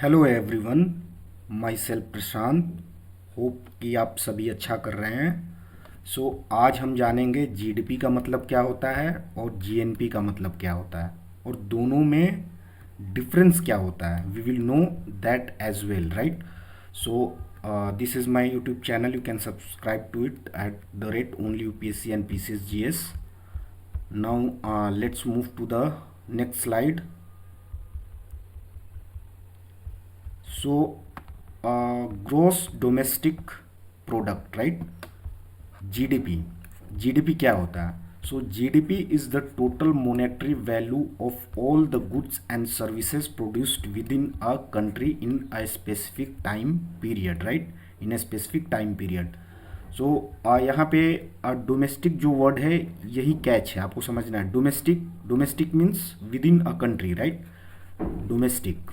Hello everyone, my self Prashant. Hope कि आप सभी अच्छा कर रहे हैं। आज हम जानेंगे जीडीपी का मतलब क्या होता है और जीएनपी का मतलब क्या होता है और दोनों में डिफरेंस क्या होता है। We will know that as well, right. So this is my YouTube channel, you can subscribe to it at the rate only UPSC and PCS GS. Now let's move to the next slide. So, gross domestic product, right? GDP. GDP क्या होता है? So GDP is the total monetary value of all the goods and services produced within a country in a specific time period, right? In a specific time period. So यहाँ पे domestic जो word है यही catch है, आपको समझना है। Domestic, domestic means with in a country, right. Domestic,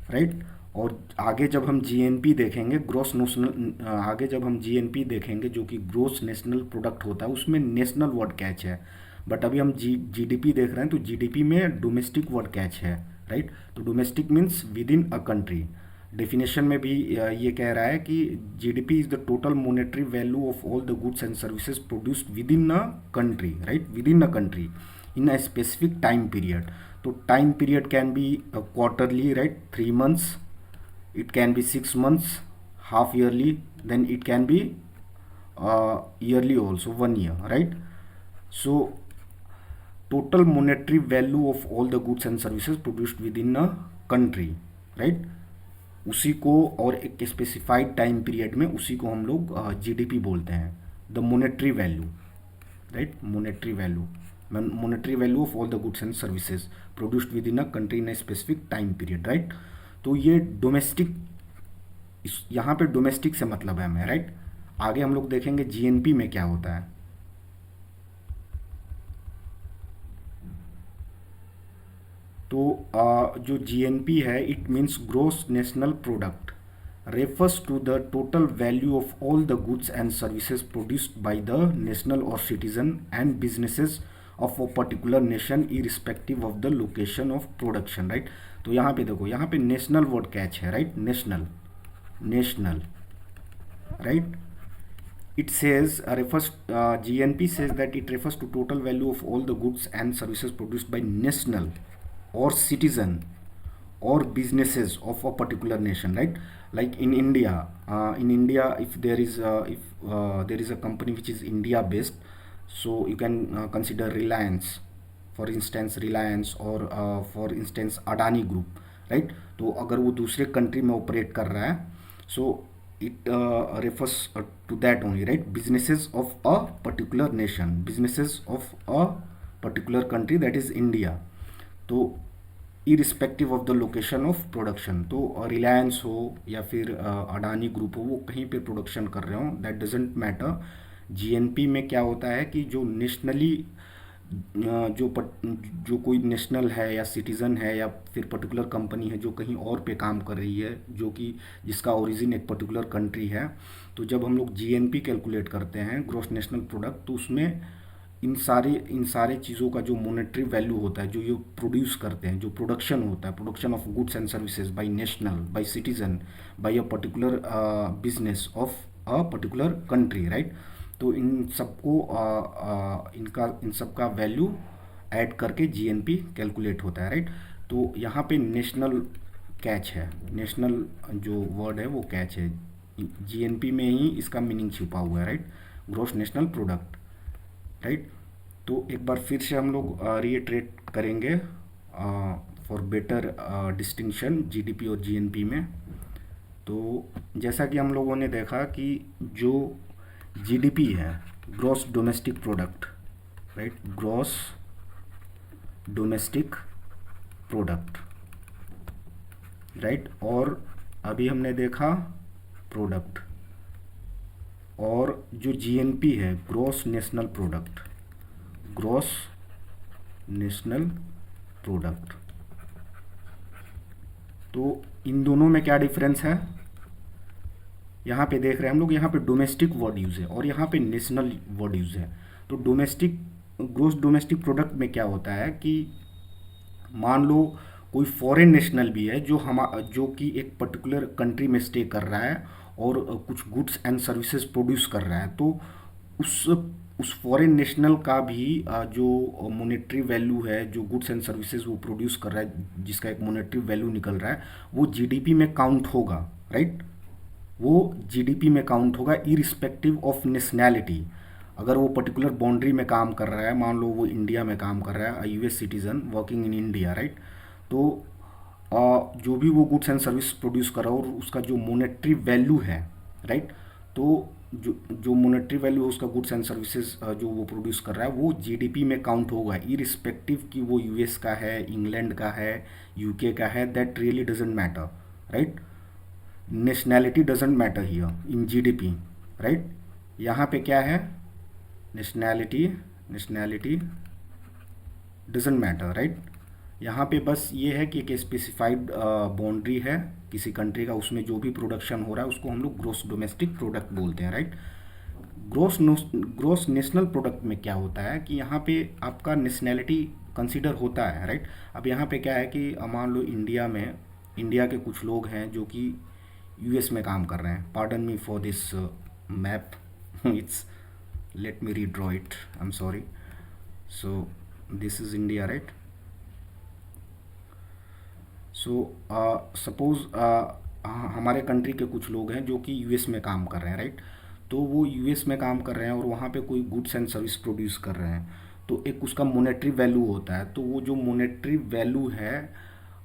right. और आगे जब हम जीएनपी देखेंगे, ग्रोस नेशनल, आगे जब हम जीएनपी देखेंगे जो कि ग्रोस नेशनल प्रोडक्ट होता है, उसमें नेशनल वर्ड कैच है। बट अभी हम जीडीपी देख रहे हैं तो जीडीपी में डोमेस्टिक वर्ड कैच है, राइट। तो domestic means with in a country. Definition में भी ये कह रहा है कि GDP is the total monetary value of all the goods and services produced with in a country, right, with in a country in a specific time period. तो time period can be quarterly, right, 3 months, it can be 6 months, half yearly, then it can be yearly also, 1 year, right. So total monetary value of all the goods and services produced within a country, right, उसी को और एक specified time period में उसी को हम लोग GDP बोलते हैं। The monetary value, right, monetary value, monetary value of all the goods and services produced within a country in a specific time period, right। तो ये डोमेस्टिक, यहाँ पे डोमेस्टिक से मतलब है हमें, राइट। आगे हम लोग देखेंगे जीएनपी में क्या होता है। तो जो जीएनपी है, it means gross national product, refers to the total value of all the goods and services produced by the national or citizen and businesses of a particular nation irrespective of the location of production, right। तो यहाँ पे देखो, यहाँ पे national word catch है, right, national, national, right. It says refers GNP says that it refers to total value of all the goods and services produced by national or citizen or businesses of a particular nation, right. Like in India, if there is a company which is India based, so you can consider Reliance, for instance, Reliance, or for instance Adani Group, right। तो अगर वो दूसरे country में operate कर रहा है, so it refers to that only, right, businesses of a particular nation, businesses of a particular country, that is India। तो irrespective of the location of production, तो रिलायंस हो या फिर अडानी ग्रुप हो, वो कहीं पे प्रोडक्शन कर रहे हो, दैट डजेंट मैटर। जीएनपी में क्या होता है कि जो नेशनली जो कोई नेशनल है या सिटीज़न है या फिर पर्टिकुलर कंपनी है जो कहीं और पे काम कर रही है, जो कि जिसका ओरिजिन एक पर्टिकुलर कंट्री है, तो जब हम लोग जीएनपी कैलकुलेट करते हैं, ग्रॉस नेशनल प्रोडक्ट, तो उसमें इन सारे चीज़ों का जो मॉनेटरी वैल्यू होता है, जो ये प्रोड्यूस करते हैं, जो प्रोडक्शन होता है, production of goods and services by national, by citizen, by a particular business of a particular country, right. तो इन सबको इन सब का वैल्यू ऐड करके जीएनपी कैलकुलेट होता है, राइट। तो यहाँ पे नेशनल कैच है, नेशनल जो वर्ड है वो कैच है, जीएनपी में ही इसका मीनिंग छुपा हुआ है, right, gross national product, right. तो एक बार फिर से हम लोग रीइटरेट करेंगे फॉर बेटर डिस्टिंक्शन जीडीपी और जीएनपी में। तो जैसा कि हम लोगों ने देखा कि जो जीडीपी है, gross domestic product, right, gross domestic product, right. और अभी हमने देखा प्रोडक्ट, और जो जीएनपी है, gross national product, gross national product. तो इन दोनों में क्या डिफरेंस है, यहाँ पे देख रहे हैं हम लोग, यहाँ पे डोमेस्टिक वर्ड यूज़ है और यहाँ पे नेशनल वर्ड यूज़ है। तो डोमेस्टिक, ग्रॉस डोमेस्टिक प्रोडक्ट में क्या होता है कि मान लो कोई फॉरेन नेशनल भी है जो कि एक पर्टिकुलर कंट्री में स्टे कर रहा है और कुछ गुड्स एंड सर्विसेज प्रोड्यूस कर रहा है, तो उस उस फॉरेन नेशनल का भी जो मोनेटरी वैल्यू है, जो गुड्स एंड सर्विसेज वो प्रोड्यूस कर रहा है, जिसका एक मोनेटरी वैल्यू निकल रहा है, वो जीडीपी में काउंट होगा, राइट। वो जीडीपी में काउंट होगा इरिस्पेक्टिव ऑफ नेशनैलिटी। अगर वो पर्टिकुलर बाउंड्री में काम कर रहा है, मान लो वो इंडिया में काम कर रहा है, US citizen working in India, right, तो जो भी वो गुड्स एंड सर्विस प्रोड्यूस कर रहा है और उसका जो मोनेटरी वैल्यू है, राइट, तो जो जो मोनेटरी वैल्यू है उसका गुड्स एंड सर्विसेज जो वो प्रोड्यूस कर रहा है वो जीडीपी में काउंट होगा, इरिस्पेक्टिव कि वो यूएस का है, इंग्लैंड का है, यूके का है, that really doesn't matter, right. Nationality doesn't matter here in GDP, right. यहाँ पे क्या है, नेशनैलिटी डजेंट मैटर, राइट। यहाँ पे बस ये है कि एक स्पेसिफाइड बाउंड्री है किसी कंट्री का, उसमें जो भी प्रोडक्शन हो रहा है उसको हम लोग ग्रोस डोमेस्टिक प्रोडक्ट बोलते हैं, राइट। ग्रोस नेशनल प्रोडक्ट में क्या होता है कि यहाँ पे आपका नेशनैलिटी कंसीडर होता है, राइट। अब यहाँ पे क्या है कि मान लो इंडिया के कुछ लोग हैं जो कि यूएस में काम कर रहे हैं, pardon me for this map, it's let me redraw it, I'm sorry. So this is India, right? So suppose हमारे कंट्री के कुछ लोग हैं जो कि यूएस में काम कर रहे हैं, राइट। तो वो यूएस में काम कर रहे हैं और वहाँ पे कोई गुड्स एंड सर्विस प्रोड्यूस कर रहे हैं, तो एक उसका मोनेटरी वैल्यू होता है। तो वो जो मोनेटरी वैल्यू है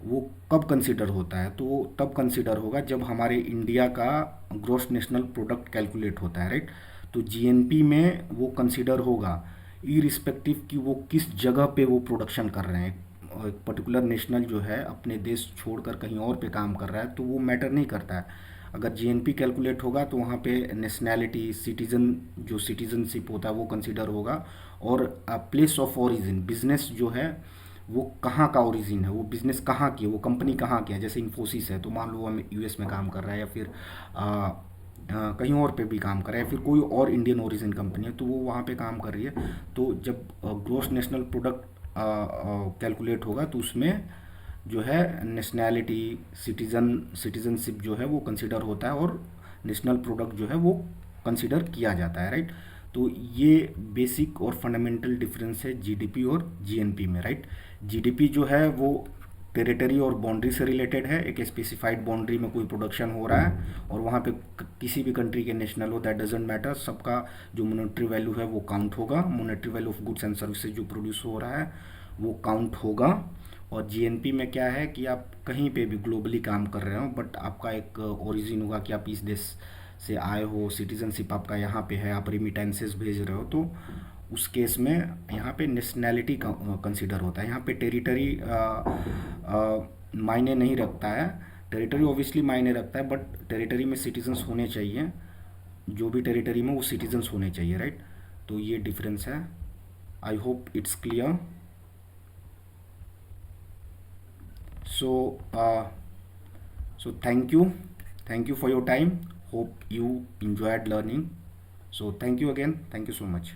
वो कब कंसिडर होता है, तो वो तब कंसिडर होगा जब हमारे इंडिया का ग्रॉस नेशनल प्रोडक्ट कैलकुलेट होता है, राइट। तो जीएनपी में वो कंसिडर होगा इरिस्पेक्टिव कि वो किस जगह पे वो प्रोडक्शन कर रहे हैं। और एक पर्टिकुलर नेशनल जो है अपने देश छोड़कर कहीं और पे काम कर रहा है तो वो मैटर नहीं करता है। अगर जीएनपी कैलकुलेट होगा तो वहाँ पे नेशनैलिटी, सिटीजनशिप होता है वो कंसिडर होगा, और प्लेस ऑफ ओरिजिन, बिजनेस जो है वो कहाँ का ओरिजिन है, वो बिज़नेस कहाँ की है, वो कंपनी कहाँ की है। जैसे इन्फोसिस है तो मान लो हम यूएस में काम कर रहा है या फिर कहीं और पे भी काम कर रहा है, फिर कोई और इंडियन ओरिजिन कंपनी है तो वो वहाँ पे काम कर रही है। तो जब ग्रॉस नेशनल प्रोडक्ट कैलकुलेट होगा तो उसमें जो है नेशनैलिटी, सिटीजनशिप जो है वो कंसिडर होता है और नेशनल प्रोडक्ट जो है वो कंसिडर किया जाता है, राइट। तो ये बेसिक और फंडामेंटल डिफरेंस है जीडीपी और जीएनपी में, राइट। जीडीपी जो है वो टेरिटरी और बाउंड्री से रिलेटेड है, एक स्पेसिफाइड बाउंड्री में कोई प्रोडक्शन हो रहा है और वहाँ पे किसी भी कंट्री के नेशनल हो, दैट डजेंट मैटर, सबका जो मोनेटरी वैल्यू है वो काउंट होगा, monetary value of goods and services जो प्रोड्यूस हो रहा है वो काउंट होगा। और जीएनपी में क्या है कि आप कहीं पे भी ग्लोबली काम कर रहे हो बट आपका एक ओरिजिन होगा कि आप इस देश से आए हो, सिटीजनशिप आपका यहाँ पे है, आप रिमिटेंसेस भेज रहे हो, तो उस केस में यहाँ पे नेशनैलिटी कंसिडर होता है। यहाँ पे टेरिटरी मायने नहीं रखता है, टेरिटरी ऑब्वियसली मायने रखता है बट टेरिटरी में सिटीजन्स होने चाहिए, जो भी टेरिटरी में वो सिटीजन्स होने चाहिए, राइट। तो ये डिफरेंस है। I hope it's clear. So thank you for your time. Hope you enjoyed learning. So thank you again. Thank you so much.